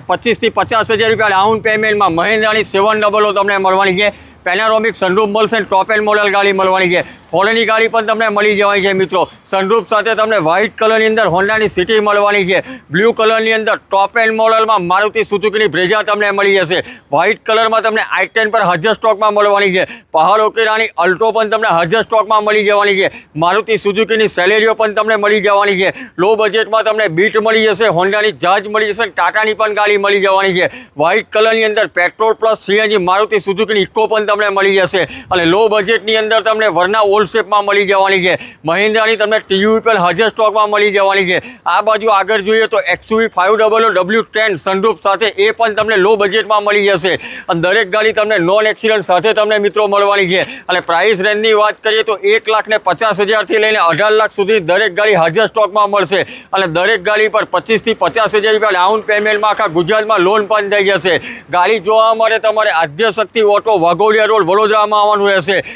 25 થી 50,000 રૂપિયા ડાઉન પેમેન્ટમાં મહિન્દ્રાની 700 તમને મળવાની છે। પેનારોમિક સનરૂફ મળશે, ટોપ એન્ડ મોડલ ગાડી મળવાની છે। હોન્ડાની ગાડી પણ તમને મળી જવાની છે મિત્રો। સનરૂફ સાથે તમને વ્હાઇટ કલરની અંદર હોન્ડાની સિટી મળવાની છે। બ્લુ કલરની અંદર ટોપ એન્ડ મોડલમાં મારુતિ સુઝુકીની બ્રેઝા તમને મળી જશે। વ્હાઇટ કલરમાં તમને i10 પર હાજર સ્ટોકમાં મળવાની છે। પહાડ ઓકેરાની અલ્ટો પણ તમને હાજર સ્ટોકમાં મળી જવાની છે। મારુતિ સુઝુકીની સેલેરીઓ પણ તમને મળી જવાની છે। લો બજેટમાં તમને બીટ મળી જશે, હોન્ડાની જાજ મળી જશે, ટાટાની પણ ગાડી મળી જવાની છે। વ્હાઇટ કલરની અંદર પેટ્રોલ પ્લસ સીએનજી મારુતિ સુઝુકીની ઇકો પણ તમને મળી જશે અને લો બજેટની અંદર તમને વરના ઓલ્ડ શેપમાં મળી જવાની છે। મહિન્દ્રાની તમને ટીયુવી પણ હાજર સ્ટોકમાં મળી જવાની છે। આ બાજુ આગળ જોઈએ તો XUV 500 W10 સનરૂફ સાથે એ પણ તમને લો બજેટમાં મળી જશે અને દરેક ગાડી તમને નોન એક્સિડન્ટ સાથે તમને મિત્રો મળવાની છે। અને પ્રાઇસ રેન્જની વાત કરીએ તો 1,50,000 થી લઈને 18 લાખ સુધી દરેક ગાડી હાજર સ્ટોકમાં મળશે અને દરેક ગાડી પર 25 થી 50,000 રૂપિયા ડાઉન પેમેન્ટમાં આખા ગુજરાતમાં લોન પણ થઈ જશે। ગાડી જોવા માટે તમારે આદ્યશક્તિ ઓટો વાઘોડિયા રોડ વડોદરામાં આવવાનું રહેશે।